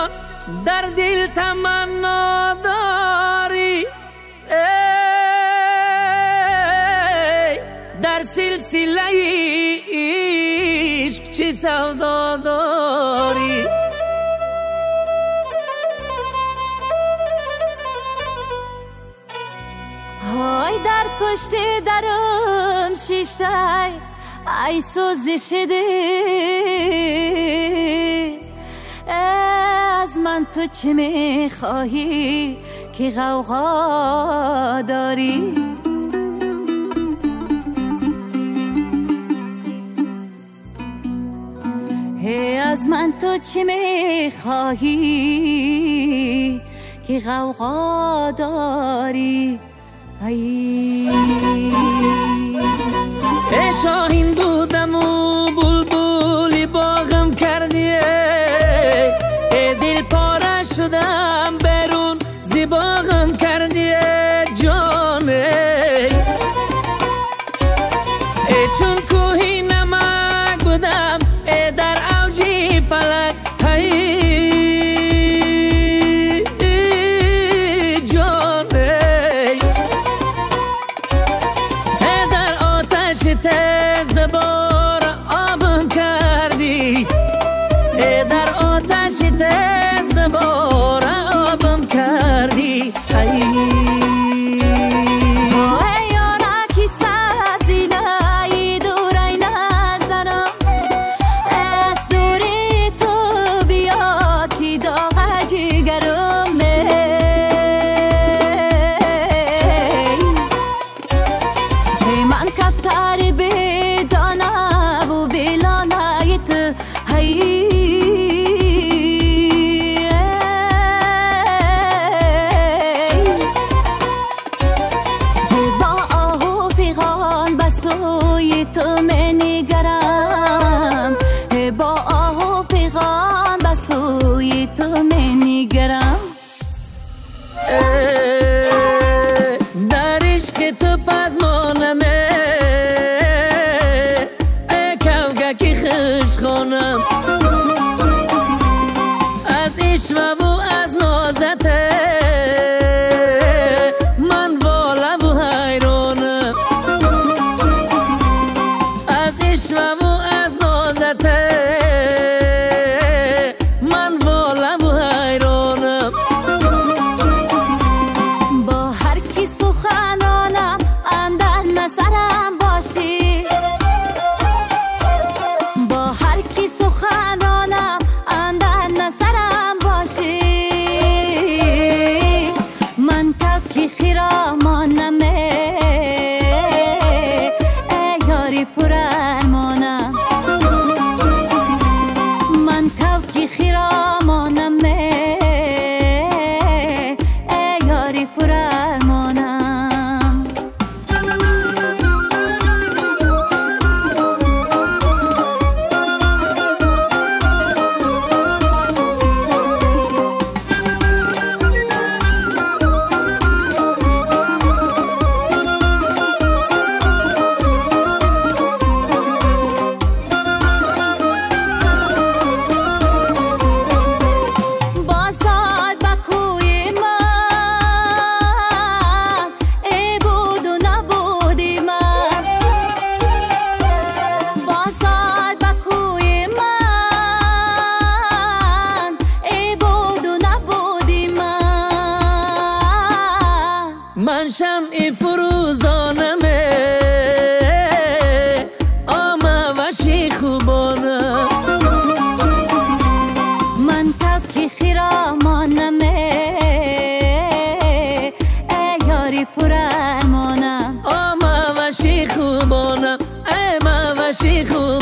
جان در دل تمنا داری، در سلسله عشق چه سودا داری. های در پشت درم شیشتای ای سوزش دل، از من تو چه میخواهی که غوغا داری؟ از من تو چه میخواهی که غوغا داری؟ ای شاهین بودم و بلبلی باغم کردی، دل پاره شدم برون زیباغم کردی جانه، چون کوهی نمک بودم در اوج فلک. تز دبار آبم کردی، در آتش تز دبار آبم کردی. یارکی سبزی نایی دورای نزنم، از دوری تو بیا کی داغ جگرم من کفتاری بدانه و بلانایت. با آه و فغان بسوی تو منگرم، با آه و فغان بسوی تو منگرم. در عشق تو پزمانمه کوگکی خوش خانم، از عشق و از نازته من واله و حیرانم، از عشق و از نازته من واله و حیرانم. با هر کی سخنرانم اندر نظرم باشی، با هر کی سخنرانم اندر نظرم باشی. من تکی خیرامانم ای یاری پر ارمانم، من تکی خیرامانم ای یاری پر ارمانم. بازاد با کوی من ای بود و نبودی من، بازاد با کوی من ای بود و نبودی من. من شمع فروزانمه آمه و خوبانم، من تکی خیرامانم ای یاری پر ارمانم. آمه و خوبانم، ای ما و خوبانم.